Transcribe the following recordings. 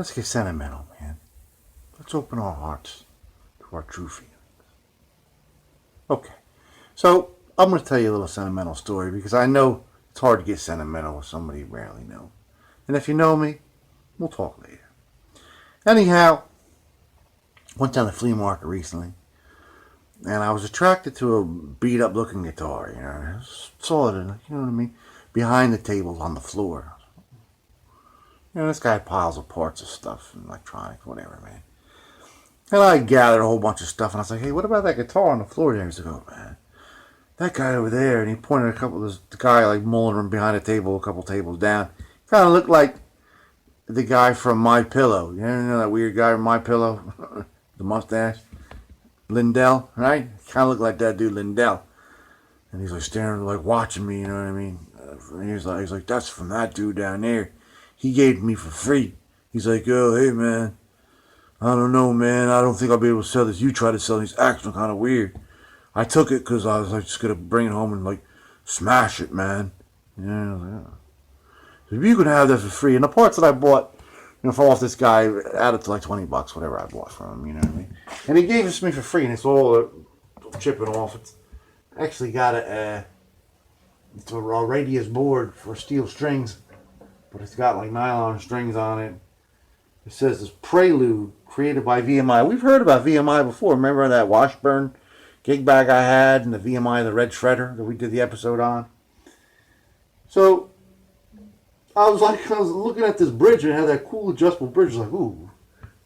Let's get sentimental, man. Let's open our hearts to our true feelings. Okay, so I'm going to tell you a little sentimental story because I know it's hard to get sentimental with somebody you barely know. And if you know me, we'll talk later. Anyhow, went down to the flea market recently, and I was attracted to a beat-up looking guitar. You know, I saw it, you know what I mean, behind the table on the floor. You know, this guy piles of parts of stuff and electronics, whatever, man. And I gathered a whole bunch of stuff, and I was like, hey, what about that guitar on the floor there? He's like, oh, man, that guy over there. And he pointed the guy like mulling from behind the table, a couple tables down. Kind of looked like the guy from My Pillow. You know that weird guy from My Pillow? The mustache? Lindell, right? Kind of looked like that dude, Lindell. And he's like staring, like watching me, you know what I mean? And he's like, that's from that dude down there. He gave it me for free. He's like, oh, hey, man. I don't know, man. I don't think I'll be able to sell this. You try to sell these acting kind of weird. I took it because I was like just going to bring it home and like smash it, man. Yeah, yeah. So if you could have that for free. And the parts that I bought, you know, from off this guy, added to like $20, whatever I bought from him, you know what I mean? And he gave it to me for free, and it's all chipping off. It's actually got it's a radius board for steel strings, but it's got like nylon strings on it. It says it's Prelude, created by VMI. We've heard about VMI before. Remember that Washburn gig bag I had and the VMI, the red shredder that we did the episode on? So I was looking at this bridge and it had that cool adjustable bridge. I was like, ooh,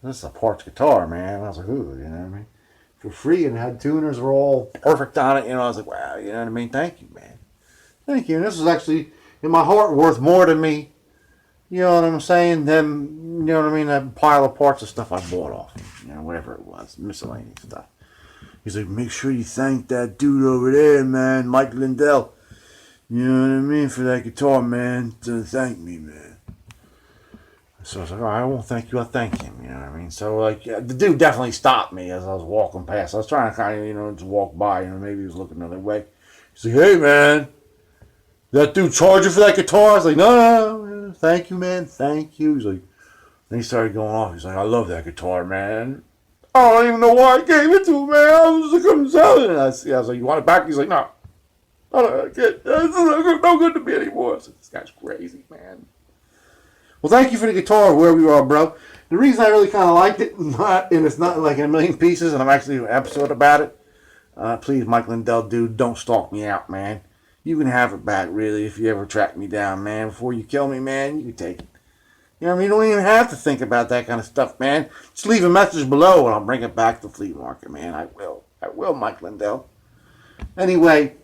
this is a parts guitar, man. And I was like, ooh, you know what I mean? For free, and had tuners were all perfect on it. You know, I was like, wow, you know what I mean? Thank you, man. Thank you. And this was actually, in my heart, worth more to me, you know what I'm saying, than, you know what I mean, that pile of parts of stuff I bought off him. You know, whatever it was, miscellaneous stuff. He's like, make sure you thank that dude over there, man, Mike Lindell. You know what I mean, for that guitar, man, to thank me, man. So I was like, all right, I won't thank you, I'll thank him, you know what I mean? So, like, the dude definitely stopped me as I was walking past. I was trying to kind of, you know, just walk by, you know, maybe he was looking the other way. He's like, hey, man, that dude charge you for that guitar? I was like, no, thank you, man, thank you. He's like, then he started going off. He's like, I love that guitar, man. I don't even know why I gave it to him, man. I just couldn't sell it. And I was like, you want it back? He's like, no. It's no good to me anymore. I said, this guy's crazy, man. Well, thank you for the guitar, wherever you are, bro. The reason I really kind of liked it, and it's not like in a million pieces, and I'm actually doing an episode about it. Please, Mike Lindell, dude, don't stalk me out, man. You can have it back, really, if you ever track me down, man. Before you kill me, man, you can take it. You know what I mean? You don't even have to think about that kind of stuff, man. Just leave a message below, and I'll bring it back to the flea market, man. I will, Mike Lindell. Anyway,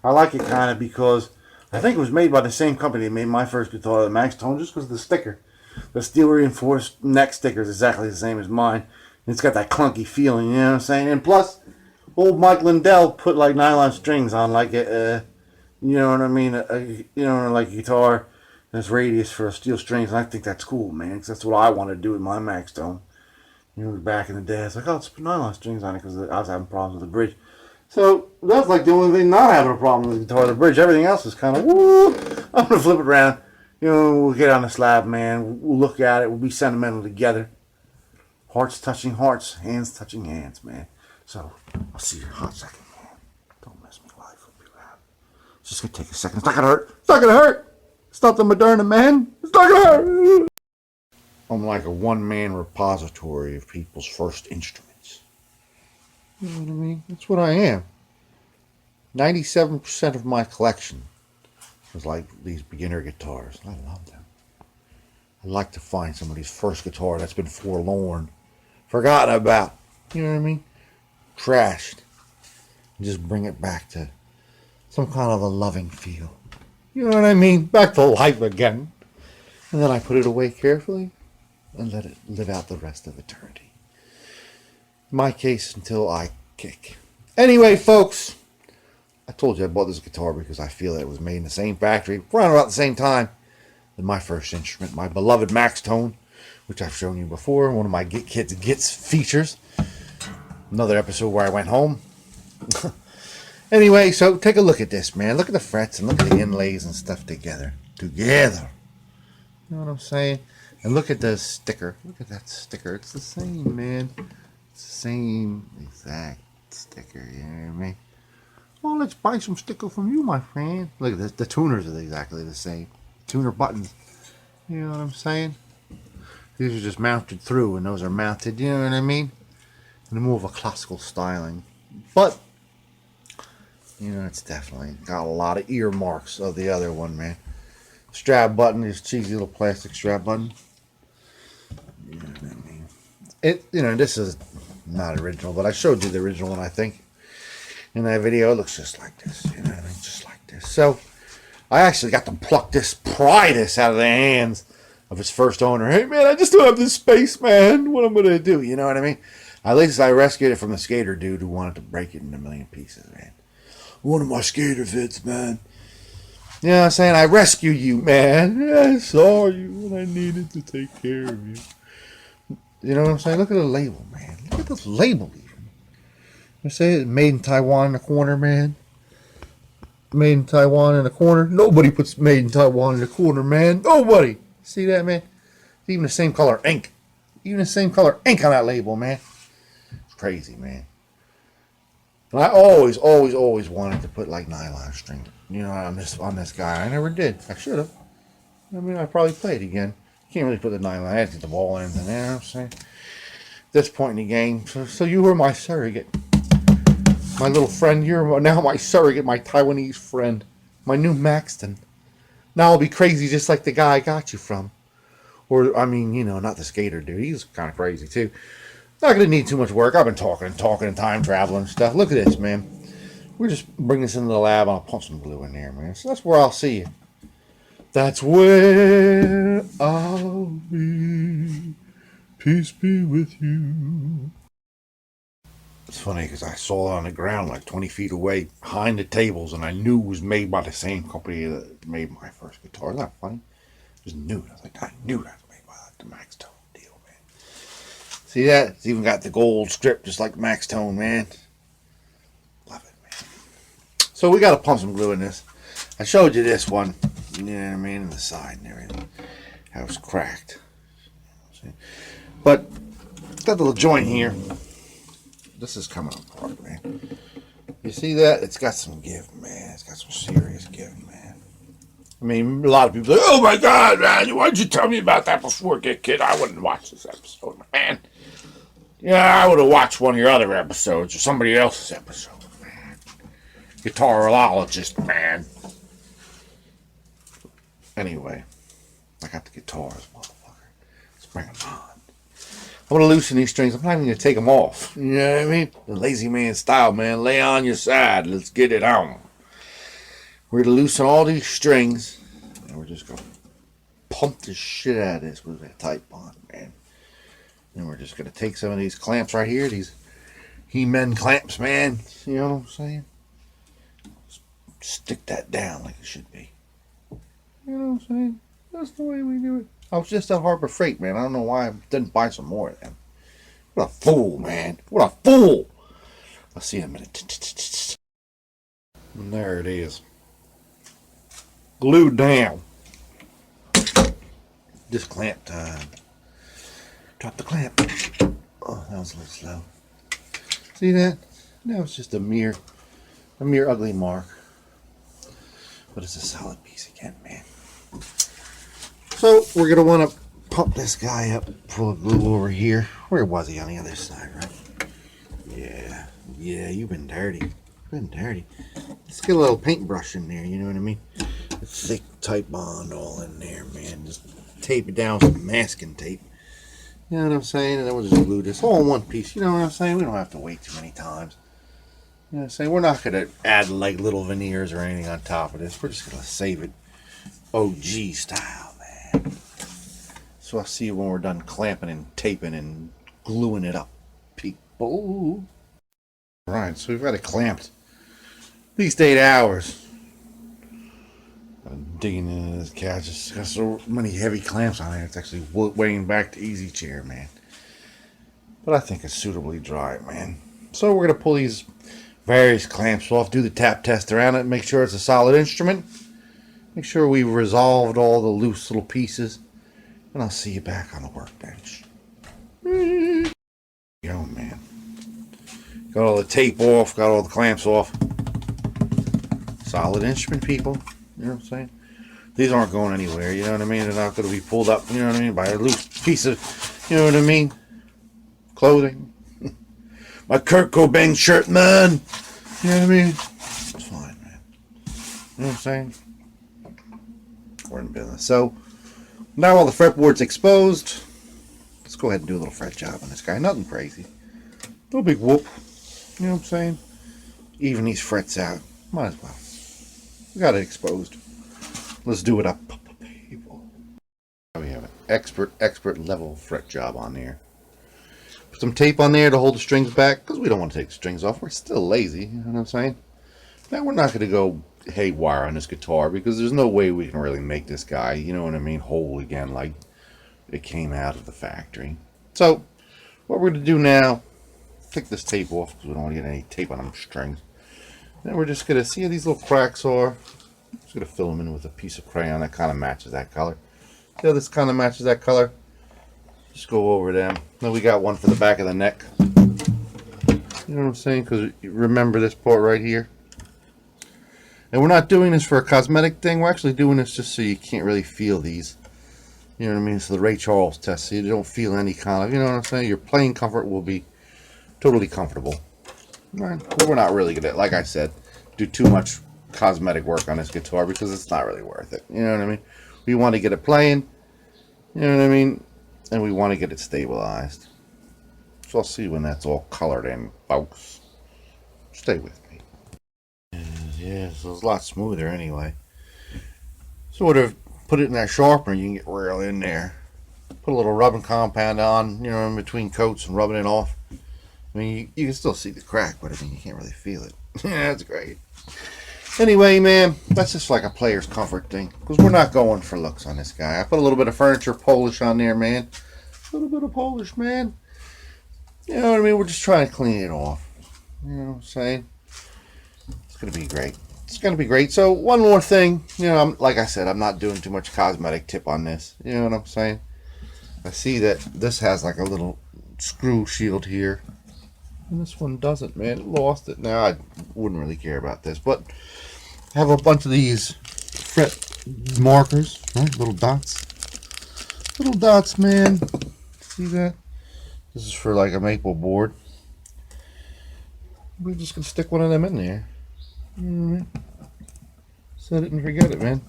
I like it kind of because I think it was made by the same company that made my first guitar, the Max Tone, just because of the sticker. The steel reinforced neck sticker is exactly the same as mine. It's got that clunky feeling, you know what I'm saying? And plus, old Mike Lindell put like nylon strings on like a you know what I mean? You know, like a guitar that's radius for steel strings. And I think that's cool, man, because that's what I want to do with my Max Tone. You know, back in the day, I was like, oh, let's put nylon strings on it because I was having problems with the bridge. So that's like the only thing not having a problem with the guitar, the bridge. Everything else is kind of, woo, I'm going to flip it around. You know, we'll get on the slab, man. We'll look at it. We'll be sentimental together. Hearts touching hearts, hands touching hands, man. So, I'll see you in a hot second, man. Don't mess me life. We'll be around. It's just going to take a second. It's not going to hurt. It's not going to hurt. It's not the Moderna, man. It's not going to hurt. I'm like a one-man repository of people's first instruments. You know what I mean? That's what I am. 97% of my collection is like these beginner guitars. I love them. I like to find somebody's first guitar that's been forlorn, forgotten about. You know what I mean? Trashed. And just bring it back to some kind of a loving feel. You know what I mean? Back to life again. And then I put it away carefully and let it live out the rest of eternity. In my case, until I kick. Anyway, folks, I told you I bought this guitar because I feel that it was made in the same factory, around about the same time, than my first instrument, my beloved Max Tone, which I've shown you before, one of my Guitkits features. Another episode where I went home. Anyway, so take a look at this, man. Look at the frets and look at the inlays and stuff together. You know what I'm saying? And look at the sticker. Look at that sticker. It's the same, man. It's the same exact sticker. You know what I mean? Well, let's buy some sticker from you, my friend. Look at this. The tuners are exactly the same. Tuner buttons. You know what I'm saying? These are just mounted through, and those are mounted. You know what I mean? In more of a classical styling. But, you know, it's definitely got a lot of earmarks of the other one, man. Strap button, this cheesy little plastic strap button. You know what I mean? This is not original, but I showed you the original one, I think. In that video, it looks just like this. You know what I mean? Just like this. So, I actually got to pry this out of the hands of its first owner. Hey, man, I just don't have this space, man. What am I going to do? You know what I mean? At least I rescued it from the skater dude who wanted to break it into a million pieces, man. One of my skater vids, man. You know what I'm saying? I rescued you, man. I saw you when I needed to take care of you. You know what I'm saying? Look at the label, man. Look at this label, even. I say it's made in Taiwan in the corner, man. Made in Taiwan in the corner. Nobody puts made in Taiwan in the corner, man. Nobody. See that, man? It's even the same color ink. Even the same color ink on that label, man. It's crazy, man. And I always wanted to put like nylon string, you know, on this guy. I never did. I should have. I mean, I probably play it again. You can't really put the nylon. I had to get the ball ends in there. You know what I'm saying? At this point in the game, so you were my surrogate. My little friend, you're now my surrogate, my Taiwanese friend, my new Maxton. Now I'll be crazy just like the guy I got you from. Or, I mean, you know, not the skater dude. He's kind of crazy, too. Not going to need too much work. I've been talking and time traveling and stuff. Look at this, man. We're just bringing this into the lab. I'll pump some glue in there, man. So that's where I'll see you. That's where I'll be. Peace be with you. It's funny because I saw it on the ground like 20 feet away behind the tables, and I knew it was made by the same company that made my first guitar. Isn't that funny? I just knew it. I knew that was made by the Max Tone deal, man. See that? It's even got the gold strip just like Max Tone, man. Love it, man. So we got to pump some glue in this. I showed you this one. You know what I mean? And the side and everything. How it's cracked. But got the little joint here. This is coming apart, man. You see that? It's got some give, man. It's got some serious give, man. I mean, a lot of people say, oh my God, man, why'd you tell me about that before, Guitkit? I wouldn't watch this episode, man. Yeah, I would have watched one of your other episodes or somebody else's episode, man. Guitarologist, man. Anyway, I got the guitars, motherfucker. Let's bring them on. I'm going to loosen these strings. I'm not even going to take them off. You know what I mean? The lazy man style, man. Lay on your side. Let's get it on. We're going to loosen all these strings. And we're just going to pump the shit out of this with that tight bond, man. And we're just going to take some of these clamps right here. These He-Men clamps, man. You know what I'm saying? Stick that down like it should be. You know what I'm saying? That's the way we do it. I was just at Harbor Freight, man. I don't know why I didn't buy some more of them. What a fool, man. What a fool. I'll see you in a minute. And there it is. Glued down. Just clamp time. Drop the clamp. Oh, that was a little slow. See that? Now it's just a mere ugly mark. But it's a solid piece again, man. So we're going to want to pump this guy up full of glue over here. Where was he? On the other side, right? Yeah, you've been dirty. Let's get a little paintbrush in there, you know what I mean? A thick, tight bond all in there, man. Just tape it down with some masking tape. You know what I'm saying? And then we'll just glue this all in one piece. You know what I'm saying? We don't have to wait too many times. You know what I'm saying? We're not going to add like little veneers or anything on top of this. We're just going to save it OG style. So I'll see you when we're done clamping and taping and gluing it up, people. Alright, so we've got it clamped. At least 8 hours. I'm digging into this couch. It's got so many heavy clamps on it. It's actually weighing back the easy chair, man. But I think it's suitably dry, man. So we're going to pull these various clamps off, do the tap test around it, make sure it's a solid instrument. Make sure we've resolved all the loose little pieces. and I'll see you back on the workbench. Yo, man. Got all the tape off, got all the clamps off. Solid instrument, people. You know what I'm saying? These aren't going anywhere, you know what I mean? They're not going to be pulled up, you know what I mean, by a loose piece of, you know what I mean, clothing. My Kurt Cobain shirt, man. You know what I mean? It's fine, man. You know what I'm saying? We're in business. So, now all the fretboard's exposed. Let's go ahead and do a little fret job on this guy. Nothing crazy. No big whoop. You know what I'm saying? Even these frets out. Might as well. We got it exposed. Let's do it up, people. We have an expert level fret job on there. Put some tape on there to hold the strings back because we don't want to take the strings off. We're still lazy, you know what I'm saying? Now we're not going to go haywire on this guitar because there's no way we can really make this guy, you know what I mean, whole again like it came out of the factory. So what we're going to do now, take this tape off because we don't want to get any tape on them strings. Then we're just going to see how these little cracks are. Just going to fill them in with a piece of crayon that kind of matches that color. See how this kind of matches that color? Just go over them. Then we got one for the back of the neck. You know what I'm saying? Because remember this part right here? And we're not doing this for a cosmetic thing. We're actually doing this just so you can't really feel these. You know what I mean? It's the Ray Charles test. So you don't feel any kind of, you know what I'm saying? Your playing comfort will be totally comfortable. Right? But we're not really going to, like I said, do too much cosmetic work on this guitar because it's not really worth it. You know what I mean? We want to get it playing. You know what I mean? And we want to get it stabilized. So I'll see when that's all colored in, folks. Stay with me. Yeah, so it's a lot smoother anyway. Sort of put it in that sharpener, you can get real in there. Put a little rubbing compound on, you know, in between coats and rubbing it off. I mean, you can still see the crack, but I mean, you can't really feel it. Yeah, that's great. Anyway, man, that's just like a player's comfort thing. Because we're not going for looks on this guy. I put a little bit of furniture polish on there, man. A little bit of polish, man. You know what I mean? We're just trying to clean it off. You know what I'm saying? It's going to be great. It's going to be great. So, one more thing. You know, like I said, I'm not doing too much cosmetic tip on this. You know what I'm saying? I see that this has like a little screw shield here. And this one doesn't, man. It lost it. Now, I wouldn't really care about this. But I have a bunch of these fret markers, right? Little dots. Little dots, man. See that? This is for like a maple board. We're just going to stick one of them in there. Alright. Set it and forget it, man.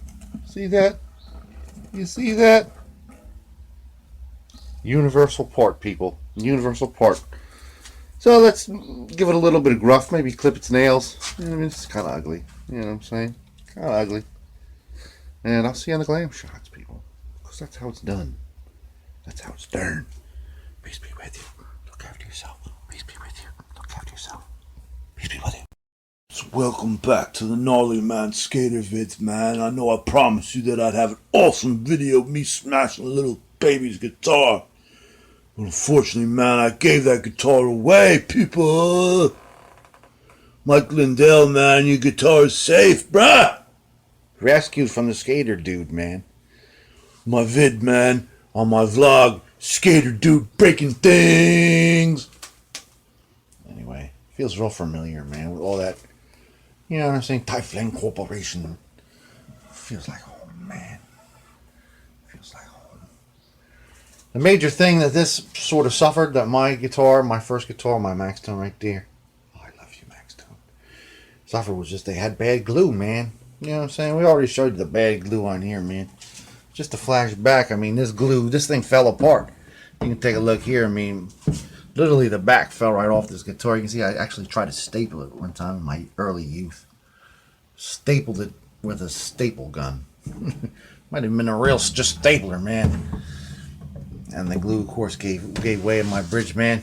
See that? You see that? Universal part, people. Universal part. So let's give it a little bit of gruff. Maybe clip its nails. You know what I mean? It's kind of ugly. You know what I'm saying? Kind of ugly. And I'll see you on the glam shots, people. Because that's how it's done. That's how it's done. Peace be with you. Look after yourself. Peace be with you. Look after yourself. Peace be with you. So welcome back to the Gnarly Man Skater vids, man. I know I promised you that I'd have an awesome video of me smashing a little baby's guitar. But unfortunately, man, I gave that guitar away, people. Mike Lindell, man, your guitar is safe, bruh. Rescued from the skater dude, man. My vid, man, on my vlog, Skater Dude Breaking Things. Anyway, feels real familiar, man, with all that, you know what I'm saying, Typhlane Corporation. Feels like home, man. Feels like home. The major thing that this sort of suffered, that my guitar, my first guitar, my Max Tone right there, oh, I love you, Max Tone, suffered was just they had bad glue, man. You know what I'm saying? We already showed you the bad glue on here, man. Just to flash back, I mean, this glue, this thing fell apart. You can take a look here. I mean, literally the back fell right off this guitar. You can see I actually tried to staple it one time in my early youth. Stapled it with a staple gun. Might have been a real just stapler, man. And the glue, of course, gave way in my bridge, man.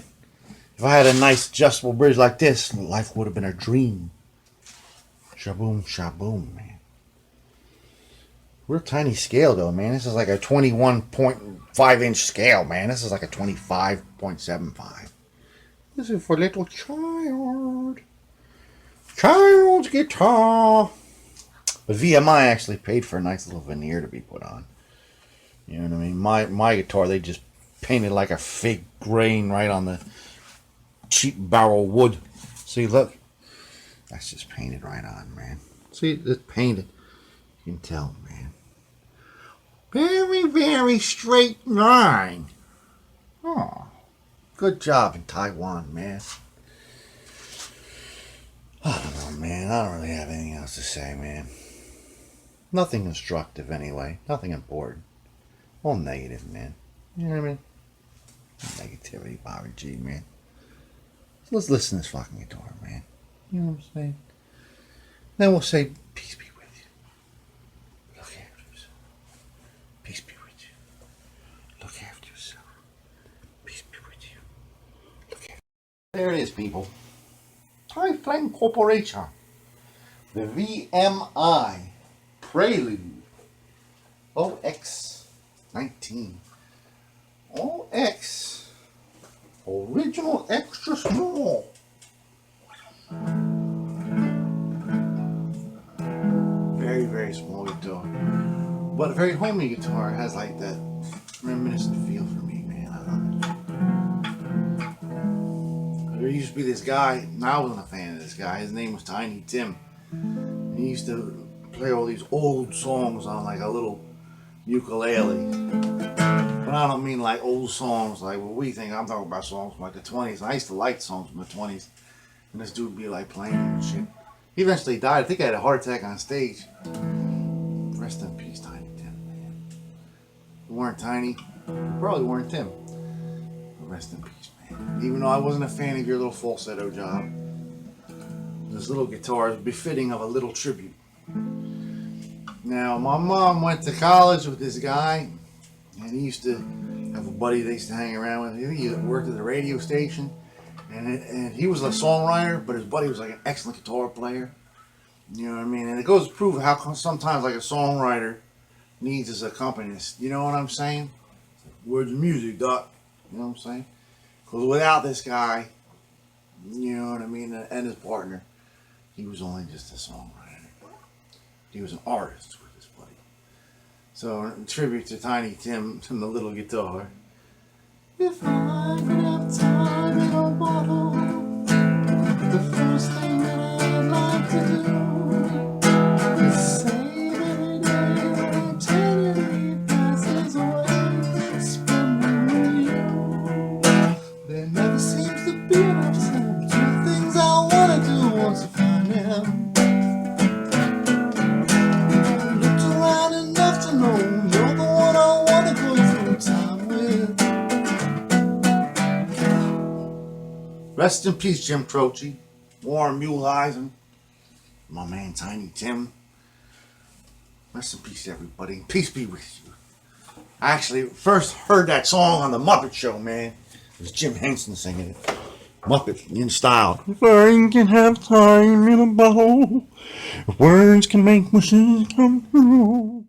If I had a nice adjustable bridge like this, life would have been a dream. Shaboom, shaboom, man. We're a tiny scale, though, man. This is like a 21.5-inch scale, man. This is like a 25.75. This is for little child. Child's guitar. But VMI actually paid for a nice little veneer to be put on. You know what I mean? My guitar, they just painted like a fake grain right on the cheap barrel wood. See, look. That's just painted right on, man. See, it's painted. You can tell, man. Very, very straight line. Oh, good job in Taiwan, man. I don't know, man. I don't really have anything else to say, man. Nothing instructive, anyway. Nothing important. All negative, man. You know what I mean? Negativity, Bobby G, man. So let's listen to this fucking guitar, man. You know what I'm saying? Then we'll say, peace be with you. Look after yourself. Peace be with you. Look after yourself. Peace be with you. Look after. There it is, people. High Flame Corporation. The VMI Prelude. QX-19. OX. Original extra small. Very, very small guitar. But a very homey guitar. It has like that reminiscent feel for me, man. I love it. There used to be this guy, and I wasn't a fan of this guy. His name was Tiny Tim. And he used to play all these old songs on like a little ukulele. But I don't mean like old songs like what we think. I'm talking about songs from like the 20s. I used to like songs from the 20s. And this dude would be like playing and shit. He eventually died. I think he had a heart attack on stage. Rest in peace, Tiny Tim, man. You weren't Tiny. You probably weren't Tim. But rest in peace, man. Even though I wasn't a fan of your little falsetto job, this little guitar is befitting of a little tribute. Now, my mom went to college with this guy, and he used to have a buddy they used to hang around with. He worked at the radio station. And he was a songwriter, but his buddy was like an excellent guitar player. You know what I mean? And it goes to prove how sometimes like a songwriter needs his accompanist. You know what I'm saying? Where's the music, Doc? You know what I'm saying? Because without this guy, you know what I mean, and his partner, he was only just a songwriter. He was an artist with his buddy. So, in tribute to Tiny Tim and the little guitar. If I could have time in a bottle, the first thing that I'd like to do is save every day that eternity passes away, spending with you. There never seems to be enough time. Two things I want to do once I find them. I've looked around enough to know you're the one I want to go through time with. Rest in peace, Jim Croce, Warren Muleisen, my man Tiny Tim. Rest in peace, everybody. Peace be with you. I actually first heard that song on the Muppet Show, man. It was Jim Henson singing it. Muppet in style. If I can have time in a bottle, words can make wishes come true.